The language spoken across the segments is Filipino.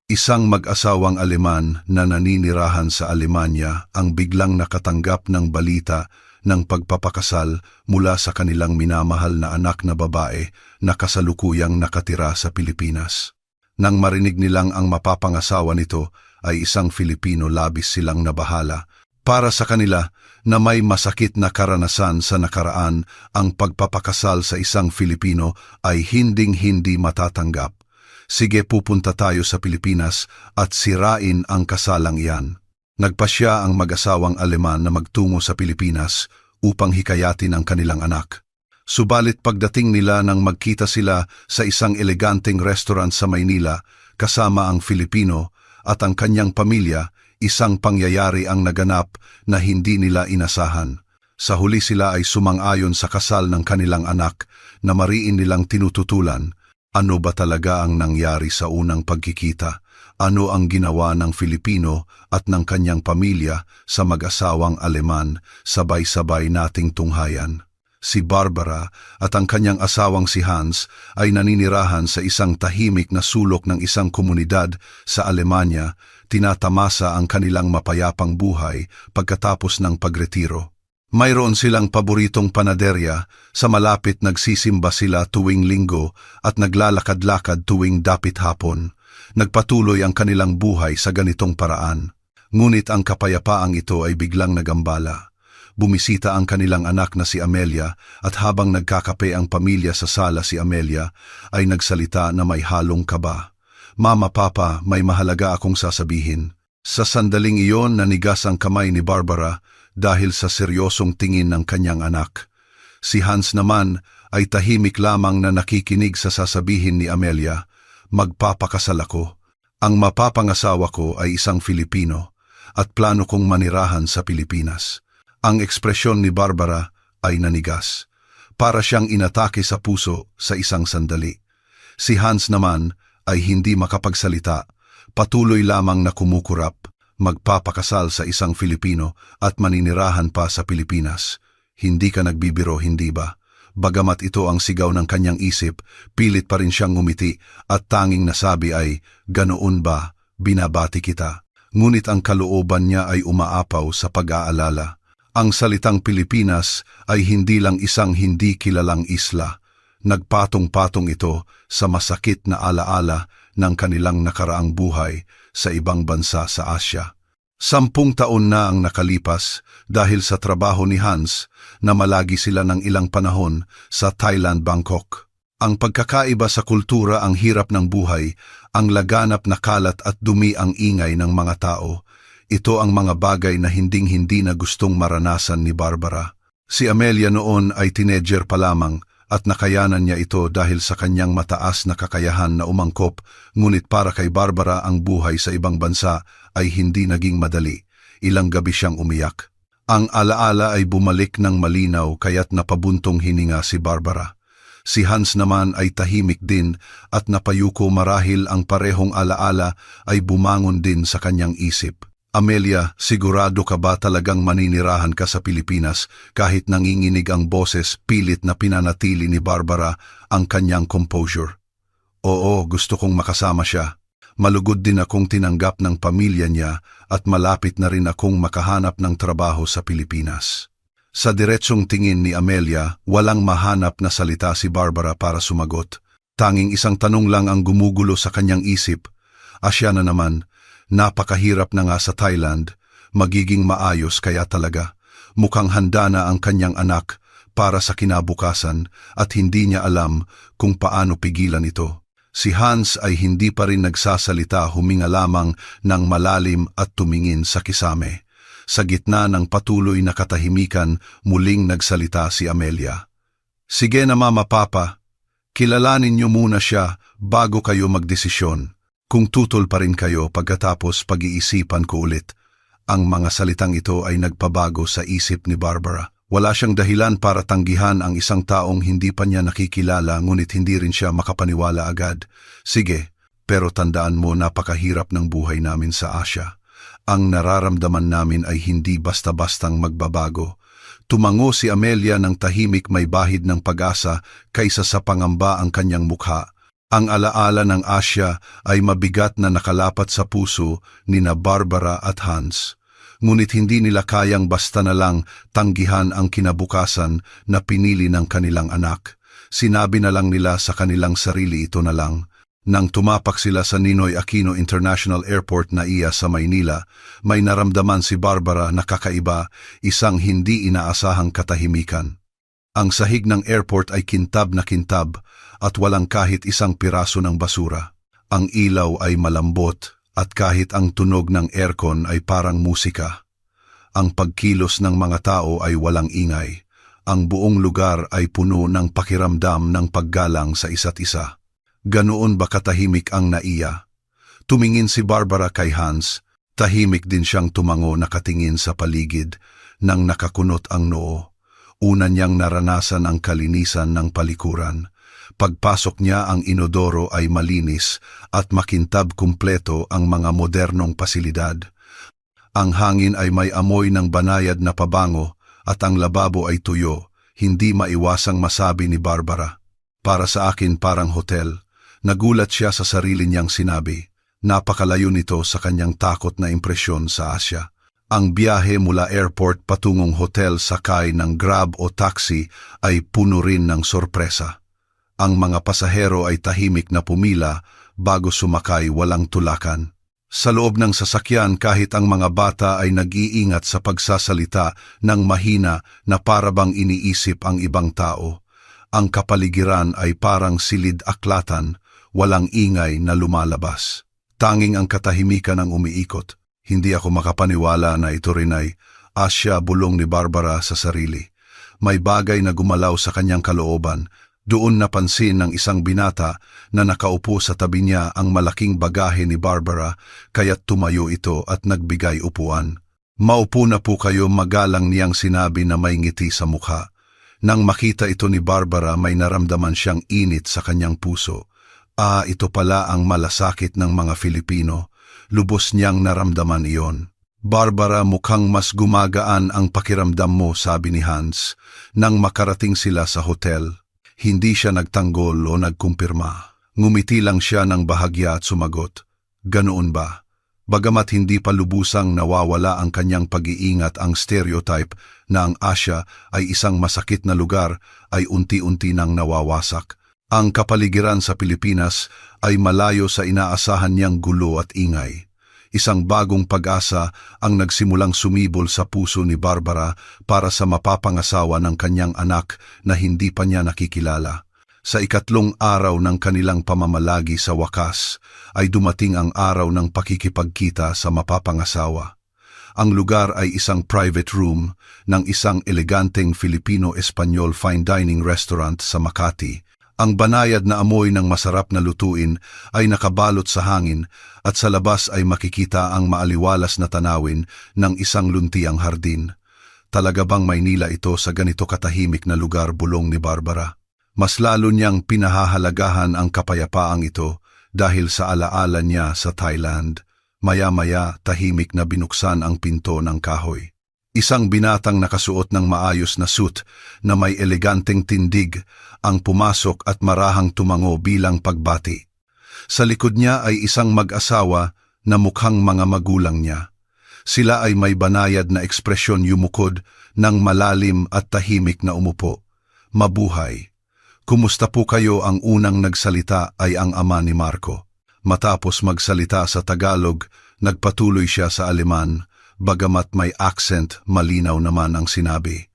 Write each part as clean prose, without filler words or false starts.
Isang mag-asawang Aleman na naninirahan sa Alemanya ang biglang nakatanggap ng balita ng pagpapakasal mula sa kanilang minamahal na anak na babae na kasalukuyang nakatira sa Pilipinas. Nang marinig nilang ang mapapangasawa nito ay isang Filipino, labis silang nabahala. Para sa kanila na may masakit na karanasan sa nakaraan, ang pagpapakasal sa isang Filipino ay hinding-hindi matatanggap. Sige, pupunta tayo sa Pilipinas at sirain ang kasalang iyan. Nagpasya ang mag-asawang Aleman na magtungo sa Pilipinas upang hikayatin ang kanilang anak. Subalit pagdating nila nang magkita sila sa isang eleganteng restaurant sa Maynila kasama ang Filipino at ang kanyang pamilya, isang pangyayari ang naganap na hindi nila inasahan. Sa huli sila ay sumang-ayon sa kasal ng kanilang anak na mariin nilang tinututulan. Ano ba talaga ang nangyari sa unang pagkikita? Ano ang ginawa ng Filipino at ng kanyang pamilya sa mag-asawang Aleman? Sabay-sabay nating tunghayan. Si Barbara at ang kanyang asawang si Hans ay naninirahan sa isang tahimik na sulok ng isang komunidad sa Alemanya. Tinatamasa ang kanilang mapayapang buhay pagkatapos ng pagretiro. Mayroon silang paboritong panaderya, sa malapit nagsisimba sila tuwing linggo at naglalakad-lakad tuwing dapit hapon. Nagpatuloy ang kanilang buhay sa ganitong paraan. Ngunit ang kapayapaang ito ay biglang nagambala. Bumisita ang kanilang anak na si Amelia at habang nagkakape ang pamilya sa sala, si Amelia ay nagsalita na may halong kaba. "Mama, Papa, may mahalaga akong sasabihin." Sa sandaling iyon nanigas ang kamay ni Barbara dahil sa seryosong tingin ng kanyang anak. Si Hans naman ay tahimik lamang na nakikinig sa sasabihin ni Amelia. "Magpapakasal ako. Ang mapapangasawa ko ay isang Filipino at plano kong manirahan sa Pilipinas." Ang ekspresyon ni Barbara ay nanigas. Para siyang inatake sa puso sa isang sandali. Si Hans naman ay hindi makapagsalita. Patuloy lamang na kumukurap. Magpapakasal sa isang Filipino at maninirahan pa sa Pilipinas. Hindi ka nagbibiro, hindi ba? Bagamat ito ang sigaw ng kanyang isip, pilit pa rin siyang ngumiti at tanging nasabi ay, "Ganoon ba? Binabati kita." Ngunit ang kalooban niya ay umaapaw sa pag-aalala. Ang salitang Pilipinas ay hindi lang isang hindi kilalang isla. Nagpatong-patong ito sa masakit na alaala ng kanilang nakaraang buhay sa ibang bansa sa Asya. 10 taon na ang nakalipas dahil sa trabaho ni Hans na malagi sila ng ilang panahon sa Thailand, Bangkok. Ang pagkakaiba sa kultura, ang hirap ng buhay, ang laganap na kalat at dumi, ang ingay ng mga tao. Ito ang mga bagay na hinding-hindi na gustong maranasan ni Barbara. Si Amelia noon ay teenager pa lamang at nakayanan niya ito dahil sa kanyang mataas na kakayahan na umangkop, ngunit para kay Barbara ang buhay sa ibang bansa ay hindi naging madali. Ilang gabi siyang umiyak. Ang alaala ay bumalik ng malinaw kaya't napabuntong hininga si Barbara. Si Hans naman ay tahimik din at napayuko, marahil ang parehong alaala ay bumangon din sa kanyang isip. "Amelia, sigurado ka ba talagang maninirahan ka sa Pilipinas?" Kahit nanginginig ang boses, pilit na pinanatili ni Barbara ang kanyang composure. "Oo, gusto kong makasama siya. Malugod din akong tinanggap ng pamilya niya at malapit na rin akong makahanap ng trabaho sa Pilipinas." Sa diretsong tingin ni Amelia, walang mahanap na salita si Barbara para sumagot. Tanging isang tanong lang ang gumugulo sa kanyang isip. Asya na naman. Napakahirap na nga sa Thailand, magiging maayos kaya talaga. Mukhang handa na ang kanyang anak para sa kinabukasan at hindi niya alam kung paano pigilan ito. Si Hans ay hindi pa rin nagsasalita, huminga lamang ng malalim at tumingin sa kisame. Sa gitna ng patuloy na katahimikan, muling nagsalita si Amelia. "Sige na, Mama, Papa, kilalanin niyo muna siya bago kayo magdesisyon. Kung tutol pa rin kayo, pagkatapos pag-iisipan ko ulit." Ang mga salitang ito ay nagpabago sa isip ni Barbara. Wala siyang dahilan para tanggihan ang isang taong hindi pa niya nakikilala, ngunit hindi rin siya makapaniwala agad. "Sige, pero tandaan mo, napakahirap ng buhay namin sa Asya. Ang nararamdaman namin ay hindi basta-bastang magbabago." Tumango si Amelia ng tahimik, may bahid ng pag-asa kaysa sa pangamba ang kanyang mukha. Ang alaala ng Asya ay mabigat na nakalapat sa puso nina Barbara at Hans. Ngunit hindi nila kayang basta na lang tanggihan ang kinabukasan na pinili ng kanilang anak. Sinabi na lang nila sa kanilang sarili ito na lang. Nang tumapak sila sa Ninoy Aquino International Airport na iya sa Maynila, may naramdaman si Barbara na kakaiba, isang hindi inaasahang katahimikan. Ang sahig ng airport ay kintab na kintab at walang kahit isang piraso ng basura. Ang ilaw ay malambot at kahit ang tunog ng aircon ay parang musika. Ang pagkilos ng mga tao ay walang ingay. Ang buong lugar ay puno ng pakiramdam ng paggalang sa isa't isa. Ganoon ba katahimik ang naiya? Tumingin si Barbara kay Hans, tahimik din siyang tumango nakatingin sa paligid nang nakakunot ang noo. Una niyang naranasan ang kalinisan ng palikuran. Pagpasok niya ang inodoro ay malinis at makintab kumpleto ang mga modernong pasilidad. Ang hangin ay may amoy ng banayad na pabango at ang lababo ay tuyo, hindi maiwasang masabi ni Barbara. Para sa akin parang hotel. Nagulat siya sa sarili niyang sinabi. Napakalayo nito sa kanyang takot na impresyon sa Asya. Ang biyahe mula airport patungong hotel sakay ng Grab o taxi ay puno rin ng sorpresa. Ang mga pasahero ay tahimik na pumila bago sumakay walang tulakan. Sa loob ng sasakyan kahit ang mga bata ay nag-iingat sa pagsasalita ng mahina na parabang iniisip ang ibang tao. Ang kapaligiran ay parang silid-aklatan, walang ingay na lumalabas. Tanging ang katahimikan ang umiikot. Hindi ako makapaniwala na ito rin ay Asya, bulong ni Barbara sa sarili. May bagay na gumalaw sa kanyang kalooban. Doon napansin ng isang binata na nakaupo sa tabi niya ang malaking bagahe ni Barbara, kaya't tumayo ito at nagbigay upuan. Maupo na po kayo, magalang niyang sinabi na may ngiti sa mukha. Nang makita ito ni Barbara, may naramdaman siyang init sa kanyang puso. Ito pala ang malasakit ng mga Filipino. Lubos niyang naramdaman iyon. Barbara, mukhang mas gumagaan ang pakiramdam mo, sabi ni Hans. Nang makarating sila sa hotel, hindi siya nagtanggol o nagkumpirma. Ngumiti lang siya ng bahagya at sumagot. Ganoon ba? Bagamat hindi pa lubusang nawawala ang kanyang pag-iingat, ang stereotype na ang Asya ay isang masakit na lugar ay unti-unti nang nawawasak. Ang kapaligiran sa Pilipinas ay malayo sa inaasahan niyang gulo at ingay. Isang bagong pag-asa ang nagsimulang sumibol sa puso ni Barbara para sa mapapangasawa ng kanyang anak na hindi pa niya nakikilala. Sa ikatlong araw ng kanilang pamamalagi sa wakas ay dumating ang araw ng pakikipagkita sa mapapangasawa. Ang lugar ay isang private room ng isang eleganteng Filipino-Espanyol fine dining restaurant sa Makati. Ang banayad na amoy ng masarap na lutuin ay nakabalot sa hangin at sa labas ay makikita ang maaliwalas na tanawin ng isang luntiang hardin. Talaga bang Maynila ito sa ganito katahimik na lugar, bulong ni Barbara? Mas lalo niyang pinahahalagahan ang kapayapaang ito dahil sa alaala niya sa Thailand. Maya-maya tahimik na binuksan ang pinto ng kahoy. Isang binatang nakasuot ng maayos na suit na may eleganteng tindig ang pumasok at marahang tumango bilang pagbati. Sa likod niya ay isang mag-asawa na mukhang mga magulang niya. Sila ay may banayad na ekspresyon, yumukod ng malalim at tahimik na umupo. Mabuhay. Kumusta po kayo? Ang unang nagsalita ay ang ama ni Marco. Matapos magsalita sa Tagalog, nagpatuloy siya sa Aleman. Bagamat may accent, malinaw naman ang sinabi.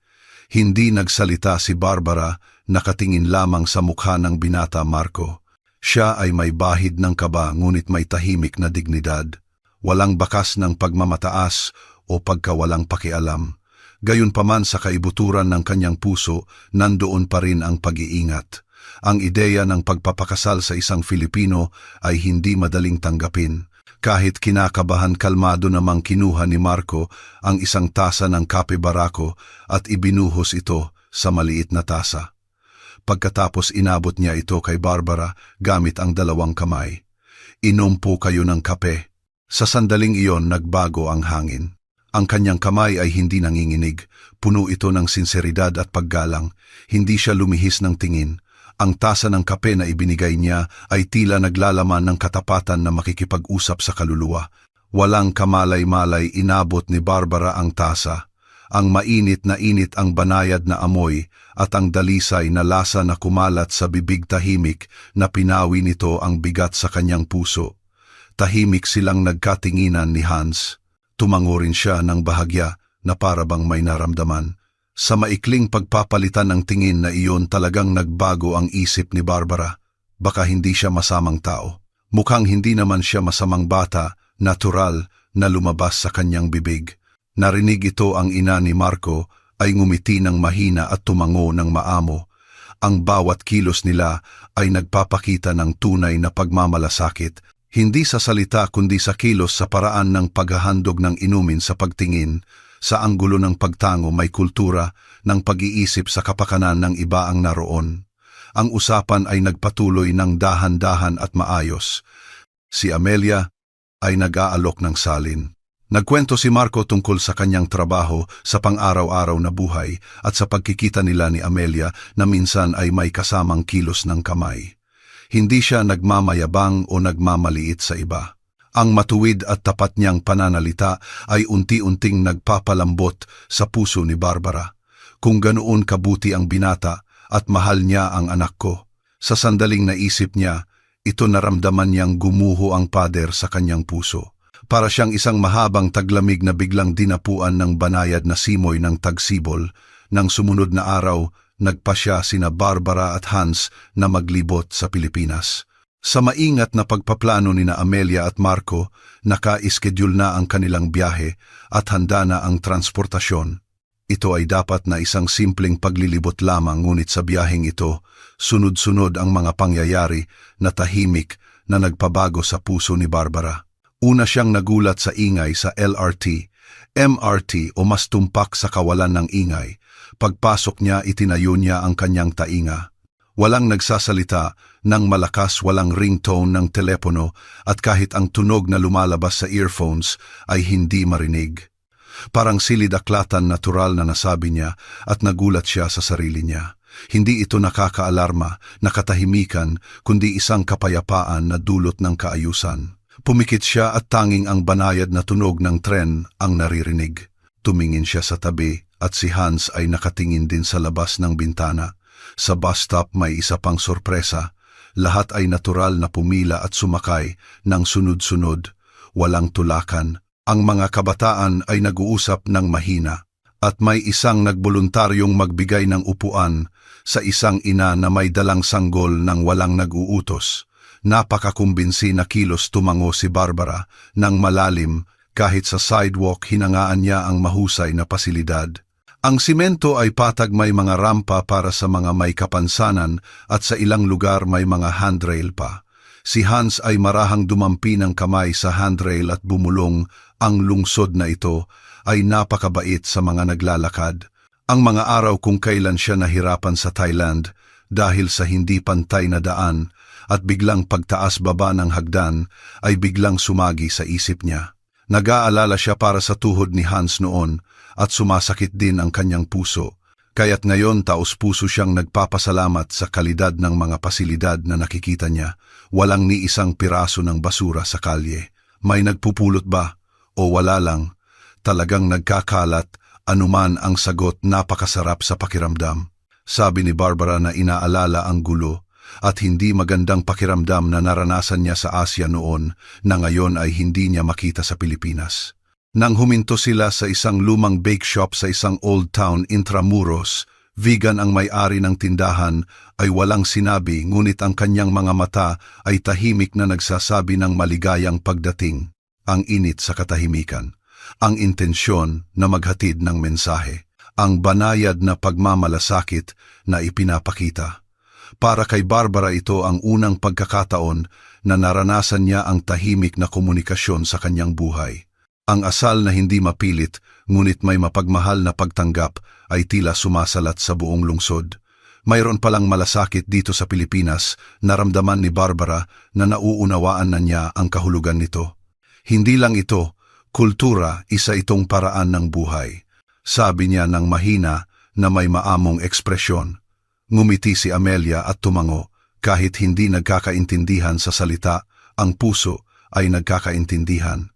Hindi nagsalita si Barbara, nakatingin lamang sa mukha ng binata Marco. Siya ay may bahid ng kaba ngunit may tahimik na dignidad. Walang bakas ng pagmamataas o pagkawalang pakialam. Gayunpaman sa kaibuturan ng kanyang puso, nandoon pa rin ang pag-iingat. Ang ideya ng pagpapakasal sa isang Filipino ay hindi madaling tanggapin. Kahit kinakabahan, kalmado namang kinuha ni Marco ang isang tasa ng kape barako at ibinuhos ito sa maliit na tasa. Pagkatapos inabot niya ito kay Barbara gamit ang dalawang kamay. Inom po kayo ng kape. Sa sandaling iyon nagbago ang hangin. Ang kanyang kamay ay hindi nanginginig, puno ito ng sinseridad at paggalang. Hindi siya lumihis ng tingin. Ang tasa ng kape na ibinigay niya ay tila naglalaman ng katapatan na makikipag-usap sa kaluluwa. Walang kamalay-malay inabot ni Barbara ang tasa. Ang mainit na init ang banayad na amoy at ang dalisay na lasa na kumalat sa bibig tahimik na pinawi nito ang bigat sa kanyang puso. Tahimik silang nagkatinginan ni Hans. Tumango rin siya ng bahagya na para bang may naramdaman. Sa maikling pagpapalitan ng tingin na iyon talagang nagbago ang isip ni Barbara. Baka hindi siya masamang tao. Mukhang hindi naman siya masamang bata, natural na lumabas sa kanyang bibig. Narinig ito ang ina ni Marco ay ngumiti ng mahina at tumango ng maamo. Ang bawat kilos nila ay nagpapakita ng tunay na pagmamalasakit, hindi sa salita kundi sa kilos sa paraan ng paghahandog ng inumin sa pagtingin. Sa anggulo ng pagtango may kultura ng pag-iisip sa kapakanan ng iba ang naroon. Ang usapan ay nagpatuloy ng dahan-dahan at maayos. Si Amelia ay nag-aalok ng salin. Nagkwento si Marco tungkol sa kanyang trabaho sa pang-araw-araw na buhay at sa pagkikita nila ni Amelia na minsan ay may kasamang kilos ng kamay. Hindi siya nagmamayabang o nagmamaliit sa iba. Ang matuwid at tapat niyang pananalita ay unti-unting nagpapalambot sa puso ni Barbara. Kung ganoon kabuti ang binata at mahal niya ang anak ko. Sa sandaling naisip niya, ito naramdaman niyang gumuho ang pader sa kanyang puso. Para siyang isang mahabang taglamig na biglang dinapuan ng banayad na simoy ng tagsibol. Nang sumunod na araw, nagpa siya sina Barbara at Hans na maglibot sa Pilipinas. Sa maingat na pagpaplano ni na Amelia at Marco, naka-schedule na ang kanilang biyahe at handa na ang transportasyon. Ito ay dapat na isang simpleng paglilibot lamang, ngunit sa biyaheng ito, sunod-sunod ang mga pangyayari na tahimik na nagpabago sa puso ni Barbara. Una siyang nagulat sa ingay sa LRT, MRT o mas tumpak sa kawalan ng ingay. Pagpasok niya, itinayo niya ang kanyang tainga. Walang nagsasalita, ng malakas, walang ringtone ng telepono at kahit ang tunog na lumalabas sa earphones ay hindi marinig. Parang silid-aklatan natural na nasabi niya at nagulat siya sa sarili niya. Hindi ito nakakaalarma, nakatahimikan, kundi isang kapayapaan na dulot ng kaayusan. Pumikit siya at tanging ang banayad na tunog ng tren ang naririnig. Tumingin siya sa tabi at si Hans ay nakatingin din sa labas ng bintana. Sa bus stop may isa pang sorpresa. Lahat ay natural na pumila at sumakay ng sunod-sunod. Walang tulakan. Ang mga kabataan ay nag-uusap ng mahina. At may isang nagboluntaryong magbigay ng upuan sa isang ina na may dalang sanggol ng walang nag-uutos. Napakakumbinsi na kilos tumango si Barbara ng malalim kahit sa sidewalk hinangaan niya ang mahusay na pasilidad. Ang simento ay patag, may mga rampa para sa mga may kapansanan at sa ilang lugar may mga handrail pa. Si Hans ay marahang dumampi ng kamay sa handrail at bumulong. Ang lungsod na ito ay napakabait sa mga naglalakad. Ang mga araw kung kailan siya nahirapan sa Thailand dahil sa hindi pantay na daan at biglang pagtaas-baba ng hagdan ay biglang sumagi sa isip niya. Nag-aalala siya para sa tuhod ni Hans noon at sumasakit din ang kanyang puso. Kaya't ngayon taos-puso siyang nagpapasalamat sa kalidad ng mga pasilidad na nakikita niya. Walang ni isang piraso ng basura sa kalye. May nagpupulot ba? O wala lang? Talagang nagkakalat, anuman ang sagot, napakasarap sa pakiramdam. Sabi ni Barbara na inaalala ang gulo at hindi magandang pakiramdam na naranasan niya sa Asia noon na ngayon ay hindi niya makita sa Pilipinas. Nang huminto sila sa isang lumang bake shop sa isang old town Intramuros, vegan ang may-ari ng tindahan, ay walang sinabi, ngunit ang kanyang mga mata ay tahimik na nagsasabi ng maligayang pagdating. Ang init sa katahimikan, ang intensyon na maghatid ng mensahe, ang banayad na pagmamalasakit na ipinapakita. Para kay Barbara ito ang unang pagkakataon na naranasan niya ang tahimik na komunikasyon sa kanyang buhay. Ang asal na hindi mapilit, ngunit may mapagmahal na pagtanggap ay tila sumasalat sa buong lungsod. Mayroon palang malasakit dito sa Pilipinas, naramdaman ni Barbara na nauunawaan na niya ang kahulugan nito. Hindi lang ito, kultura, isa itong paraan ng buhay. Sabi niya ng mahina na may maamong ekspresyon. Ngumiti si Amelia at tumango. Kahit hindi nagkakaintindihan sa salita, ang puso ay nagkakaintindihan.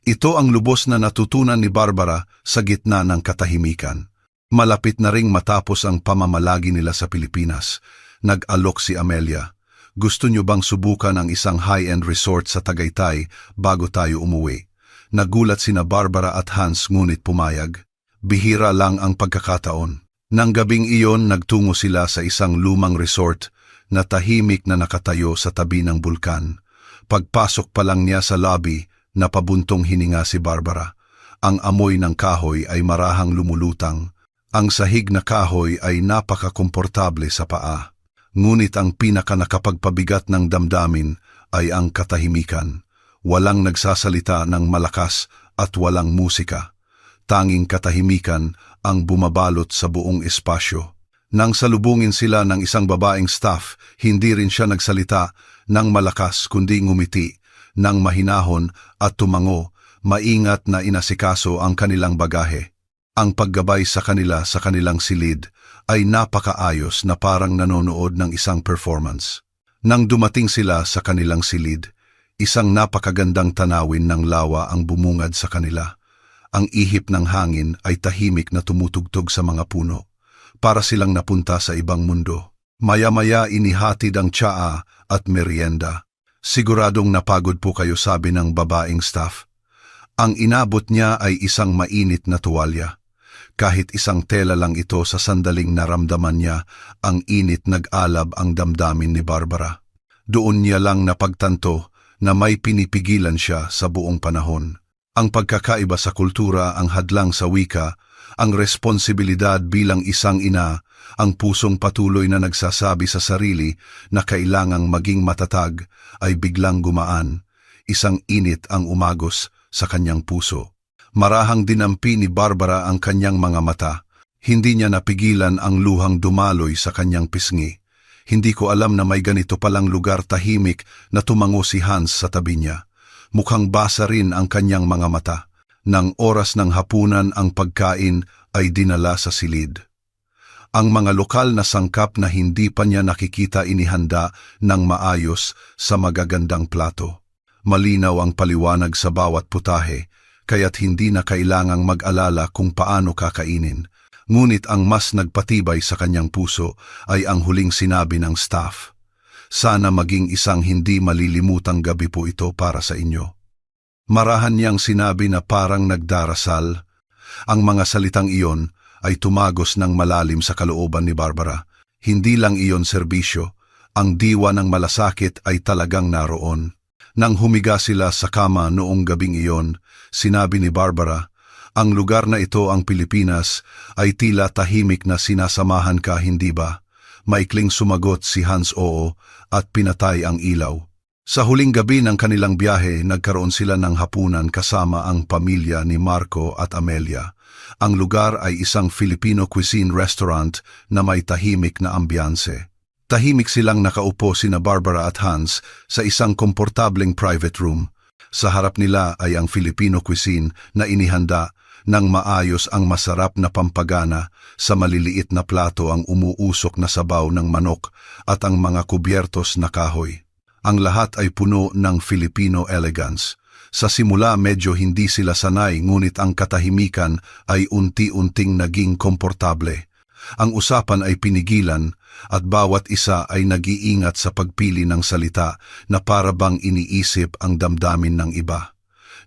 Ito ang lubos na natutunan ni Barbara sa gitna ng katahimikan. Malapit na ring matapos ang pamamalagi nila sa Pilipinas. Nag-alok si Amelia. Gusto niyo bang subukan ang isang high-end resort sa Tagaytay bago tayo umuwi? Nagulat sina Barbara at Hans ngunit pumayag. Bihira lang ang pagkakataon. Nang gabing iyon, nagtungo sila sa isang lumang resort na tahimik na nakatayo sa tabi ng bulkan. Pagpasok pa lang niya sa lobby, napabuntong hininga si Barbara. Ang amoy ng kahoy ay marahang lumulutang. Ang sahig na kahoy ay napakakomportable sa paa. Ngunit ang pinakanakapagpabigat ng damdamin ay ang katahimikan. Walang nagsasalita ng malakas at walang musika. Tanging katahimikan ang bumabalot sa buong espasyo. Nang salubungin sila ng isang babaeng staff, hindi rin siya nagsalita ng malakas kundi ngumiti, ng mahinahon at tumango, maingat na inasikaso ang kanilang bagahe. Ang paggabay sa kanila sa kanilang silid ay napakaayos na parang nanonood ng isang performance. Nang dumating sila sa kanilang silid, isang napakagandang tanawin ng lawa ang bumungad sa kanila. Ang ihip ng hangin ay tahimik na tumutugtog sa mga puno. Para silang napunta sa ibang mundo. Maya-maya inihatid ang tsaa at merienda. Siguradong napagod po kayo, sabi ng babaeng staff. Ang inabot niya ay isang mainit na tuwalya. Kahit isang tela lang ito, sa sandaling naramdaman niya ang init, nag-alab ang damdamin ni Barbara. Doon niya lang napagtanto na may pinipigilan siya sa buong panahon. Ang pagkakaiba sa kultura, ang hadlang sa wika, ang responsibilidad bilang isang ina, ang pusong patuloy na nagsasabi sa sarili na kailangang maging matatag ay biglang gumaan. Isang init ang umagos sa kanyang puso. Marahang dinampi ni Barbara ang kanyang mga mata. Hindi niya napigilan ang luhang dumaloy sa kanyang pisngi. Hindi ko alam na may ganito palang lugar, tahimik na tumango si Hans sa tabi niya. Mukhang basa rin ang kanyang mga mata. Nang oras ng hapunan, ang pagkain ay dinala sa silid. Ang mga lokal na sangkap na hindi pa niya nakikita inihanda ng maayos sa magagandang plato. Malinaw ang paliwanag sa bawat putahe, kaya't hindi na kailangang mag-alala kung paano kakainin. Ngunit ang mas nagpatibay sa kanyang puso ay ang huling sinabi ng staff. Sana maging isang hindi malilimutang gabi po ito para sa inyo. Marahan niyang sinabi na parang nagdarasal. Ang mga salitang iyon ay tumagos ng malalim sa kalooban ni Barbara. Hindi lang iyon serbisyo, ang diwa ng malasakit ay talagang naroon. Nang humiga sila sa kama noong gabing iyon, sinabi ni Barbara, ang lugar na ito, ang Pilipinas, ay tila tahimik na sinasamahan ka, hindi ba? Maikling sumagot si Hans, oo, at pinatay ang ilaw. Sa huling gabi ng kanilang biyahe, nagkaroon sila ng hapunan kasama ang pamilya ni Marco at Amelia. Ang lugar ay isang Filipino cuisine restaurant na may tahimik na ambiyanse. Tahimik silang nakaupo sina Barbara at Hans sa isang komportableng private room. Sa harap nila ay ang Filipino cuisine na inihanda ng maayos, ang masarap na pampagana sa maliliit na plato, ang umuusok na sabaw ng manok at ang mga kubyertos na kahoy. Ang lahat ay puno ng Filipino elegance. Sa simula medyo hindi sila sanay, ngunit ang katahimikan ay unti-unting naging komportable. Ang usapan ay pinigilan at bawat isa ay nag-iingat sa pagpili ng salita na para bang iniisip ang damdamin ng iba.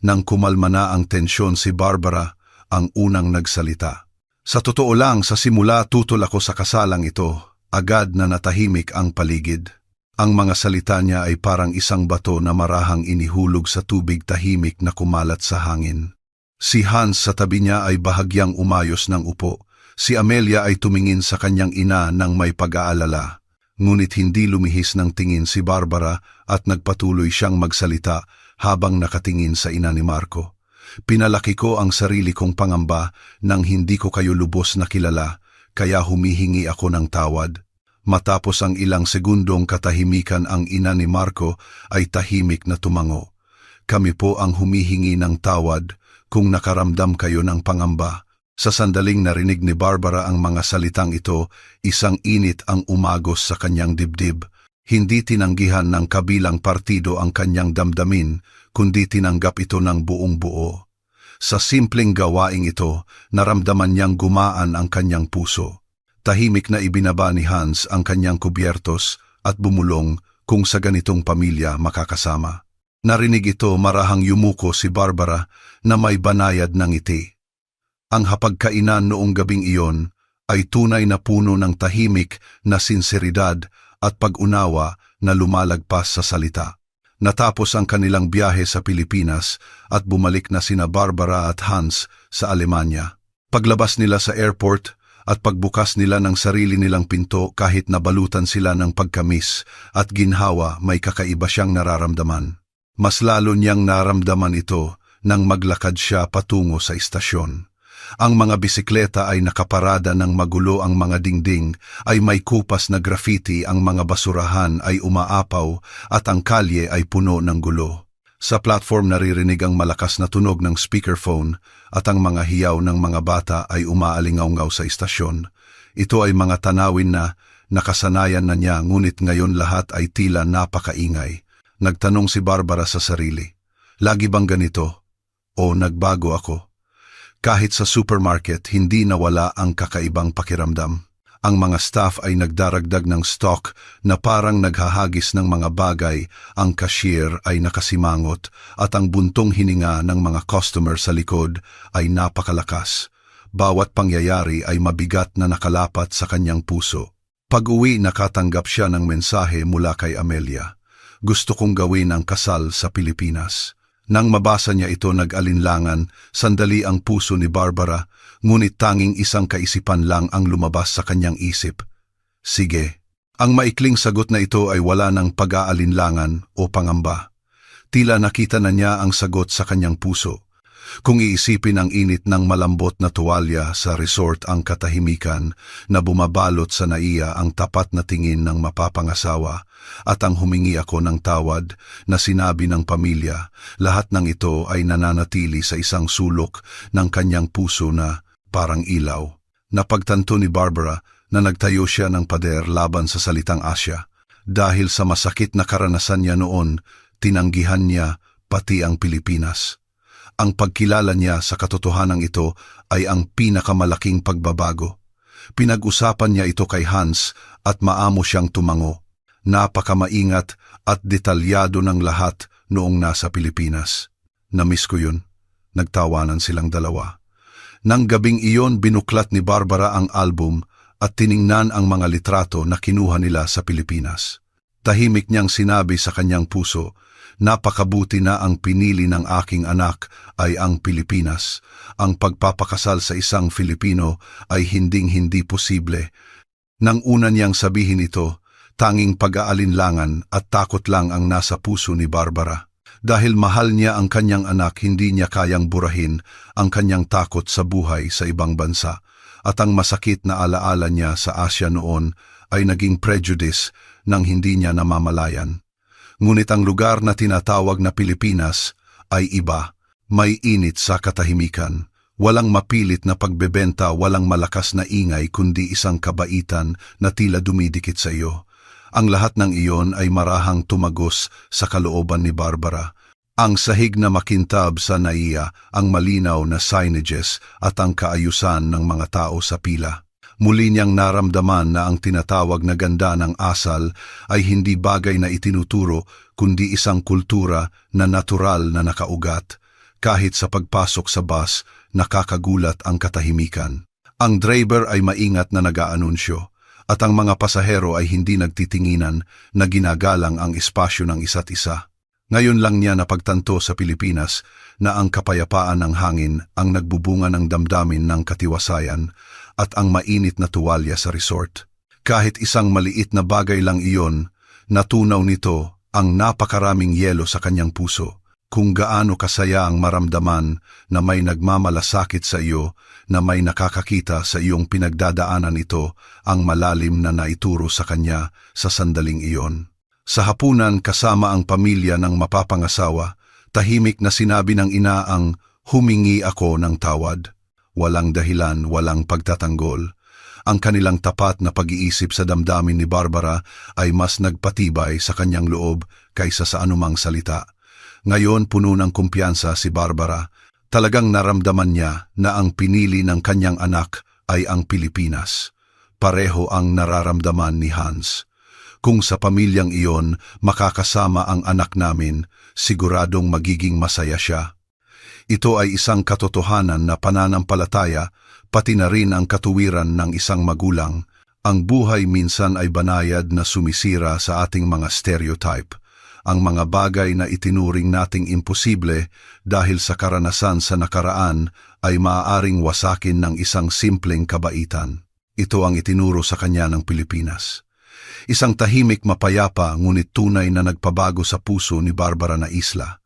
Nang kumalma na ang tensyon, si Barbara ang unang nagsalita. Sa totoo lang, sa simula tutol ako sa kasalang ito. Agad na natahimik ang paligid. Ang mga salita niya ay parang isang bato na marahang inihulog sa tubig, tahimik na kumalat sa hangin. Si Hans sa tabi niya ay bahagyang umayos ng upo. Si Amelia ay tumingin sa kanyang ina ng may pag-aalala. Ngunit hindi lumihis ng tingin si Barbara at nagpatuloy siyang magsalita habang nakatingin sa ina ni Marco. Pinalaki ko ang sarili kong pangamba nang hindi ko kayo lubos na kilala, kaya humihingi ako ng tawad. Matapos ang ilang segundong katahimikan, ang ina ni Marco ay tahimik na tumango. Kami po ang humihingi ng tawad kung nakaramdam kayo ng pangamba. Sa sandaling narinig ni Barbara ang mga salitang ito, isang init ang umagos sa kanyang dibdib. Hindi tinanggihan ng kabilang partido ang kanyang damdamin, kundi tinanggap ito ng buong buo. Sa simpleng gawaing ito, naramdaman niyang gumaan ang kanyang puso. Tahimik na ibinaba ni Hans ang kanyang kubyertos at bumulong kung sa ganitong pamilya makakasama. Narinig ito marahang yumuko si Barbara na may banayad ng ngiti. Ang hapagkainan noong gabing iyon ay tunay na puno ng tahimik na sinseridad at pag-unawa na lumalagpas sa salita. Natapos ang kanilang biyahe sa Pilipinas at bumalik na sina Barbara at Hans sa Alemanya. Paglabas nila sa airport at pagbukas nila ng sarili nilang pinto kahit nabalutan sila ng pagkamis at ginhawa, may kakaiba siyang nararamdaman. Mas lalo niyang naramdaman ito nang maglakad siya patungo sa istasyon. Ang mga bisikleta ay nakaparada ng magulo, ang mga dingding ay may kupas na graffiti, ang mga basurahan ay umaapaw at ang kalye ay puno ng gulo. Sa platform naririnig ang malakas na tunog ng speakerphone at ang mga hiyaw ng mga bata ay umaalingaw-ngaw sa istasyon. Ito ay mga tanawin na nakasanayan na niya, ngunit ngayon lahat ay tila napakaingay. Nagtanong si Barbara sa sarili, lagi bang ganito? O nagbago ako? Kahit sa supermarket, hindi nawala ang kakaibang pakiramdam. Ang mga staff ay nagdaragdag ng stock na parang naghahagis ng mga bagay, ang cashier ay nakasimangot at ang buntong hininga ng mga customer sa likod ay napakalakas. Bawat pangyayari ay mabigat na nakalapat sa kanyang puso. Pag-uwi, nakatanggap siya ng mensahe mula kay Amelia. Gusto kong gawin ang kasal sa Pilipinas. Nang mabasa niya ito, nag-alinlangan sandali ang puso ni Barbara, ngunit tanging isang kaisipan lang ang lumabas sa kanyang isip. Sige. Ang maikling sagot na ito ay wala ng pag-aalinlangan o pangamba. Tila nakita na niya ang sagot sa kanyang puso. Kung iisipin ang init ng malambot na tuwalya sa resort, ang katahimikan na bumabalot sa naiya, ang tapat na tingin ng mapapangasawa, at ang humingi ako ng tawad na sinabi ng pamilya, lahat ng ito ay nananatili sa isang sulok ng kanyang puso na parang ilaw. Napagtanto ni Barbara na nagtayo siya ng pader laban sa salitang Asya. Dahil sa masakit na karanasan niya noon, tinanggihan niya pati ang Pilipinas. Ang pagkilala niya sa katotohanan ito ay ang pinakamalaking pagbabago. Pinag-usapan niya ito kay Hans at maamo siyang tumango. Napakamaingat at detalyado ng lahat noong nasa Pilipinas. Namiss ko yun. Nagtawanan silang dalawa. Nang gabing iyon, binuklat ni Barbara ang album at tiningnan ang mga litrato na kinuha nila sa Pilipinas. Tahimik niyang sinabi sa kanyang puso, napakabuti na ang pinili ng aking anak ay ang Pilipinas. Ang pagpapakasal sa isang Filipino ay hinding-hindi posible. Nang una niyang sabihin ito, tanging pag-aalinlangan at takot lang ang nasa puso ni Barbara. Dahil mahal niya ang kanyang anak, hindi niya kayang burahin ang kanyang takot sa buhay sa ibang bansa. At ang masakit na alaala niya sa Asya noon ay naging prejudice nang hindi niya namamalayan. Ngunit ang lugar na tinatawag na Pilipinas ay iba. May init sa katahimikan. Walang mapilit na pagbebenta, walang malakas na ingay, kundi isang kabaitan na tila dumidikit sa iyo. Ang lahat ng iyon ay marahang tumagos sa kalooban ni Barbara. Ang sahig na makintab sa naiya, ang malinaw na signages at ang kaayusan ng mga tao sa pila. Muli niyang naramdaman na ang tinatawag na ganda ng asal ay hindi bagay na itinuturo, kundi isang kultura na natural na nakaugat. Kahit sa pagpasok sa bus, nakakagulat ang katahimikan. Ang driver ay maingat na nag-aanunsyo, at ang mga pasahero ay hindi nagtitinginan na ginagalang ang espasyo ng isa't isa. Ngayon lang niya napagtanto sa Pilipinas na ang kapayapaan ng hangin ang nagbubunga ng damdamin ng katiwasayan at ang mainit na tuwalya sa resort. Kahit isang maliit na bagay lang iyon, natunaw nito ang napakaraming yelo sa kanyang puso. Kung gaano kasaya ang maramdaman na may nagmamalasakit sa iyo, na may nakakakita sa iyong pinagdadaanan, ito ang malalim na naituro sa kanya sa sandaling iyon. Sa hapunan kasama ang pamilya ng mapapangasawa, tahimik na sinabi ng ina ang humingi ako ng tawad. walang dahilan, walang pagtatanggol. Ang kanilang tapat na pag-iisip sa damdamin ni Barbara ay mas nagpatibay sa kanyang loob kaysa sa anumang salita. Ngayon puno ng kumpiyansa si Barbara. Talagang naramdaman niya na ang pinili ng kanyang anak ay ang Pilipinas. Pareho ang nararamdaman ni Hans. Kung sa pamilyang iyon makakasama ang anak namin, siguradong magiging masaya siya. Ito ay isang katotohanan na pananampalataya, pati na rin ang katuwiran ng isang magulang. Ang buhay minsan ay banayad na sumisira sa ating mga stereotype. Ang mga bagay na itinuring nating imposible dahil sa karanasan sa nakaraan ay maaaring wasakin ng isang simpleng kabaitan. Ito ang itinuro sa kanya ng Pilipinas. Isang tahimik, mapayapa ngunit tunay na nagpabago sa puso ni Barbara na isla.